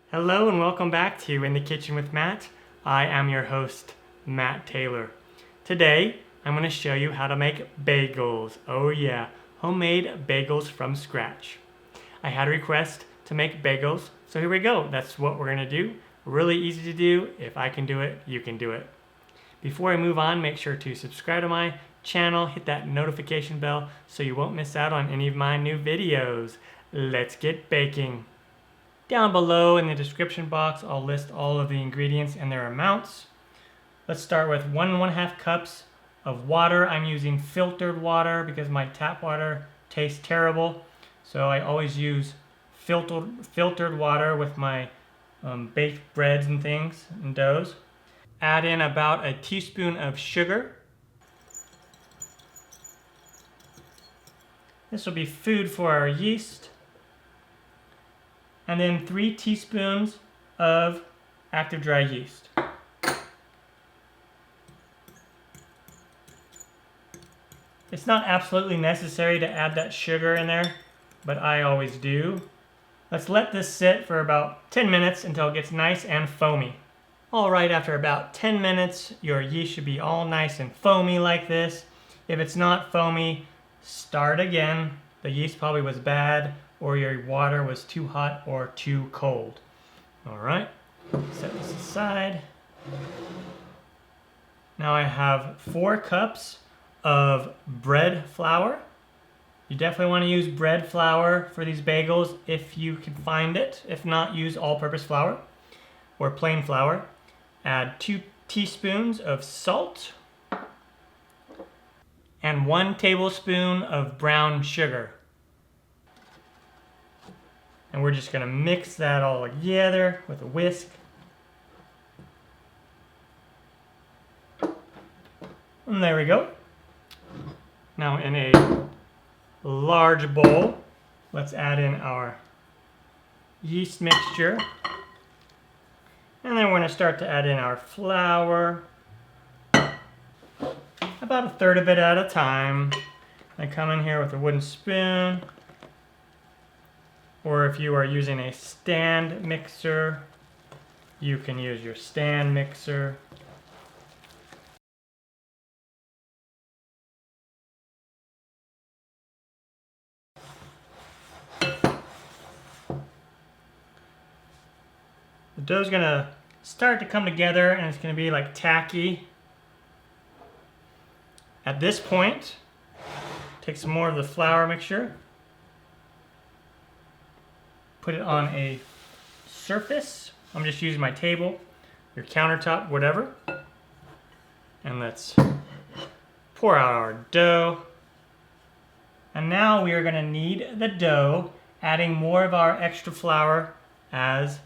Hello and welcome back to In the Kitchen with Matt. I am your host, Matt Taylor. Today, I'm going to show you how to make bagels. Oh yeah, homemade bagels from scratch. I had a request to make bagels, so here we go. That's what we're going to do. Really easy to do. If I can do it, you can do it. Before I move on, make sure to subscribe to my channel, hit that notification bell so you won't miss out on any of my new videos. Let's get baking. Down below in the description box, I'll list all of the ingredients and their amounts. Let's start with 1.5 cups of water. I'm using filtered water because my tap water tastes terrible. So I always use filtered water with my baked breads and things and doughs. Add in about a teaspoon of sugar. This will be food for our yeast. And then 3 teaspoons of active dry yeast. It's not absolutely necessary to add that sugar in there, but I always do. Let's let this sit for about 10 minutes until it gets nice and foamy. Alright, after about 10 minutes, your yeast should be all nice and foamy like this. If it's not foamy, start again. The yeast probably was bad, or your water was too hot or too cold. All right, set this aside. Now I have 4 cups of bread flour. You definitely want to use bread flour for these bagels if you can find it. If not, use all-purpose flour or plain flour. Add 2 teaspoons of salt and 1 tablespoon of brown sugar. And we're just going to mix that all together with a whisk. And there we go. Now in a large bowl, let's add in our yeast mixture. And then we're going to start to add in our flour. About a third of it at a time. I come in here with a wooden spoon. Or if you are using a stand mixer, you can use your stand mixer. The dough's gonna start to come together and it's gonna be like tacky. At this point, take some more of the flour mixture. Put it on a surface. I'm just using my table, your countertop, whatever. And let's pour out our dough. And now we are going to knead the dough, adding more of our extra flour as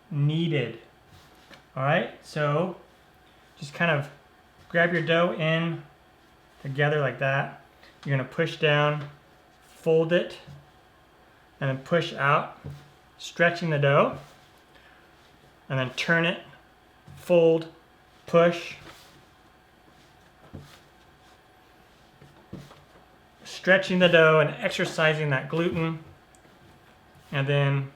needed. All right, so just kind of grab your dough in together like that. You're going to push down, fold it, and then push out, stretching the dough, and then turn it, fold, push, stretching the dough and exercising that gluten, and then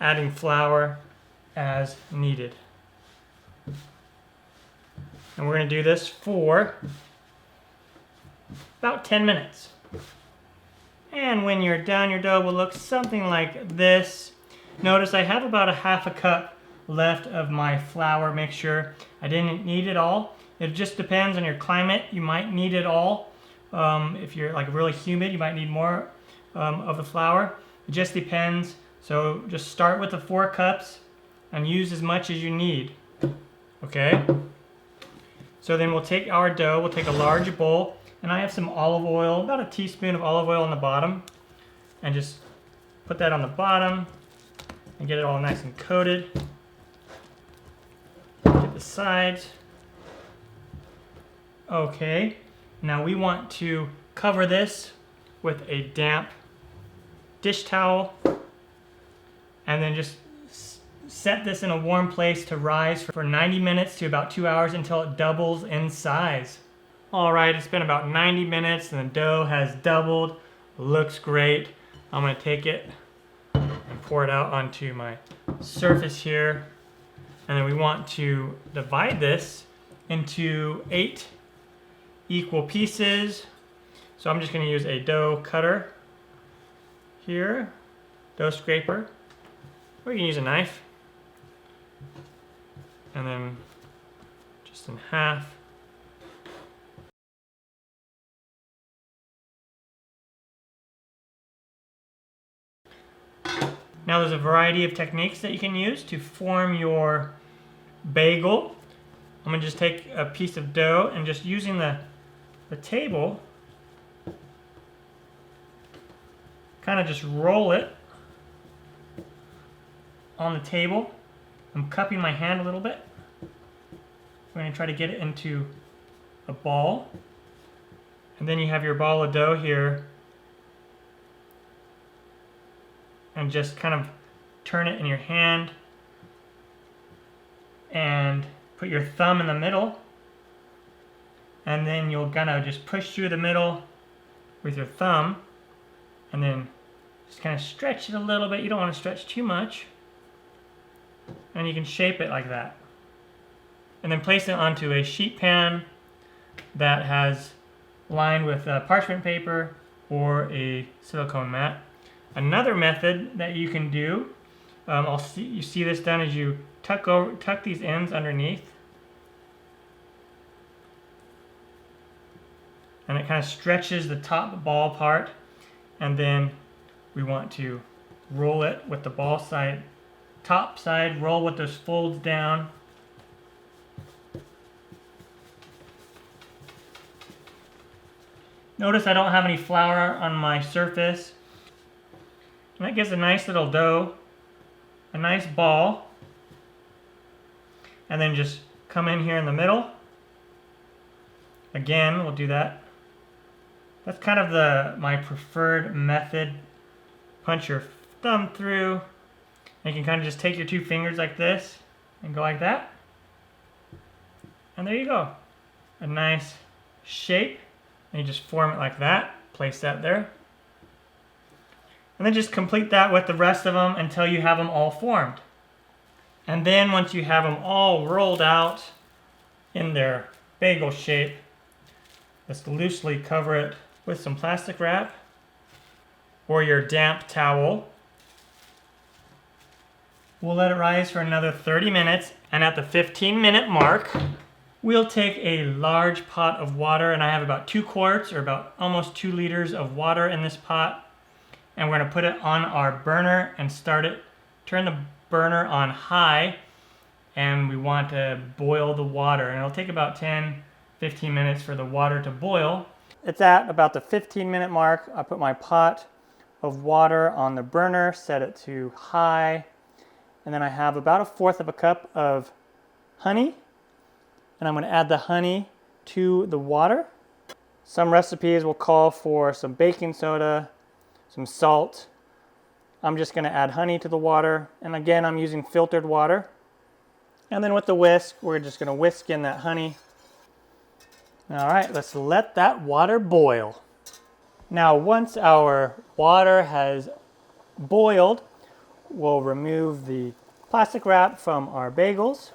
adding flour as needed. And we're going to do this for about 10 minutes. And when you're done, your dough will look something like this. Notice I have about a half a cup left of my flour mixture. I didn't need it all. It just depends on your climate. You might need it all. If you're like really humid, you might need more of the flour. It just depends. So just start with the 4 cups and use as much as you need. Okay? So then we'll take our dough, we'll take a large bowl, and I have some olive oil, about a teaspoon of olive oil on the bottom. And just put that on the bottom and get it all nice and coated. Get the sides. Okay, now we want to cover this with a damp dish towel and then just set this in a warm place to rise for 90 minutes to about 2 hours until it doubles in size. Alright, it's been about 90 minutes and the dough has doubled. Looks great. I'm going to take it and pour it out onto my surface here. And then we want to divide this into 8 equal pieces. So I'm just going to use a dough cutter here, dough scraper, or you can use a knife. And then just in half. Now there's a variety of techniques that you can use to form your bagel. I'm going to just take a piece of dough and just using the table, kind of just roll it on the table. I'm cupping my hand a little bit. I'm going to try to get it into a ball. And then you have your ball of dough here. And just kind of turn it in your hand. And put your thumb in the middle. And then you're gonna just push through the middle with your thumb. And then just kind of stretch it a little bit. You don't want to stretch too much. And you can shape it like that. And then place it onto a sheet pan that has lined with parchment paper or a silicone mat. Another method that you can do, you see this done as you tuck these ends underneath. And it kind of stretches the top ball part. And then we want to roll it with the ball side, top side, roll with those folds down. Notice I don't have any flour on my surface. And that gives a nice little dough, a nice ball. And then just come in here in the middle. Again, we'll do that. That's kind of my preferred method. Punch your thumb through. And you can kind of just take your 2 fingers like this and go like that. And there you go. A nice shape. And you just form it like that. Place that there. And then just complete that with the rest of them until you have them all formed. And then once you have them all rolled out in their bagel shape, just loosely cover it with some plastic wrap or your damp towel. We'll let it rise for another 30 minutes, and at the 15-minute mark, we'll take a large pot of water, and I have about 2 quarts or about almost 2 liters of water in this pot. And we're going to put it on our burner and start it. Turn the burner on high, and we want to boil the water. And it'll take about 10-15 minutes for the water to boil. It's at about the 15-minute mark. I put my pot of water on the burner, set it to high, and then I have about 1/4 of a cup of honey, and I'm going to add the honey to the water. Some recipes will call for some baking soda, some salt. I'm just going to add honey to the water, and again I'm using filtered water. And then with the whisk, we're just going to whisk in that honey. All right, let's let that water boil. Now once our water has boiled, we'll remove the plastic wrap from our bagels.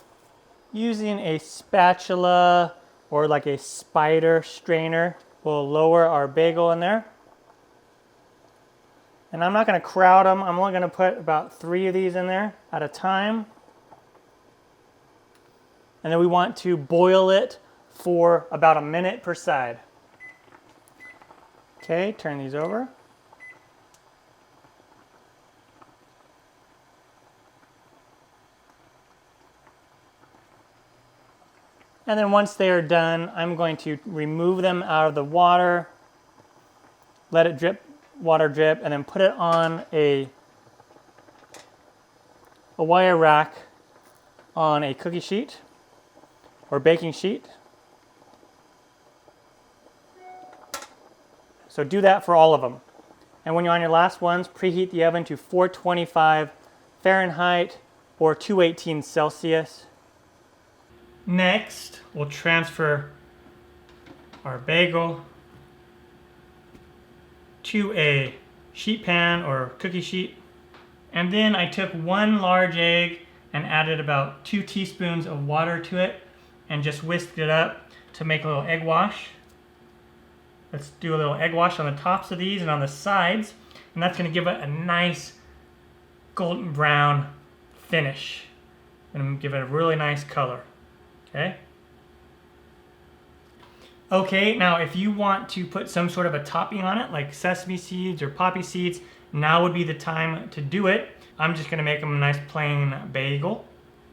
Using a spatula or like a spider strainer, we'll lower our bagel in there. And I'm not going to crowd them. I'm only going to put about 3 of these in there at a time. And then we want to boil it for about 1 minute per side. Okay, turn these over. And then once they are done, I'm going to remove them out of the water, let it drip, water drip, and then put it on a wire rack on a cookie sheet or baking sheet. So do that for all of them. And when you're on your last ones, preheat the oven to 425 Fahrenheit or 218 Celsius. Next, we'll transfer our bagel to a sheet pan or cookie sheet. And then I took 1 large egg and added about 2 teaspoons of water to it and just whisked it up to make a little egg wash. Let's do a little egg wash on the tops of these and on the sides, and that's going to give it a nice golden brown finish and give it a really nice color. Okay? Okay, now if you want to put some sort of a topping on it, like sesame seeds or poppy seeds, now would be the time to do it. I'm just going to make them a nice plain bagel.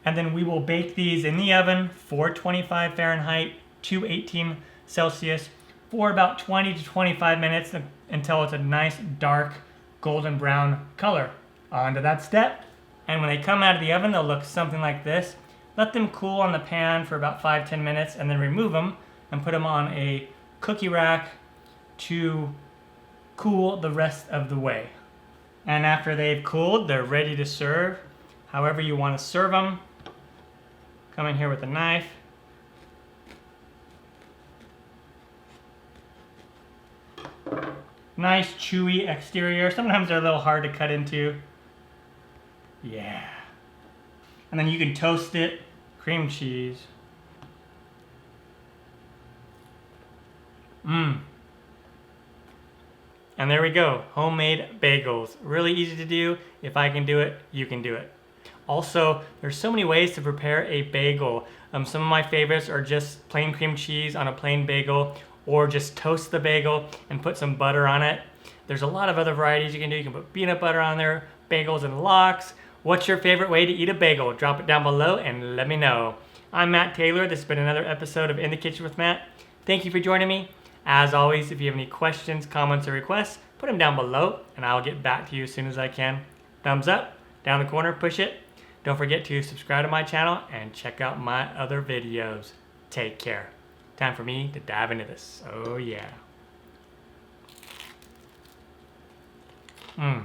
And then we will bake these in the oven, 425 Fahrenheit, 218 Celsius, for about 20 to 25 minutes until it's a nice dark golden brown color. On to that step. And when they come out of the oven, they'll look something like this. Let them cool on the pan for about 5-10 minutes and then remove them and put them on a cookie rack to cool the rest of the way. And after they've cooled, they're ready to serve. However you want to serve them. Come in here with a knife. Nice chewy exterior. Sometimes they're a little hard to cut into. Yeah. And then you can toast it. Cream cheese. Mmm. And there we go. Homemade bagels. Really easy to do. If I can do it, you can do it. Also, there's so many ways to prepare a bagel. Some of my favorites are just plain cream cheese on a plain bagel, or just toast the bagel and put some butter on it. There's a lot of other varieties you can do. You can put peanut butter on there, bagels and lox. What's your favorite way to eat a bagel? Drop it down below and let me know. I'm Matt Taylor. This has been another episode of In the Kitchen with Matt. Thank you for joining me. As always, if you have any questions, comments, or requests, put them down below and I'll get back to you as soon as I can. Thumbs up, down the corner, push it. Don't forget to subscribe to my channel and check out my other videos. Take care. Time for me to dive into this. Oh yeah. Mmm.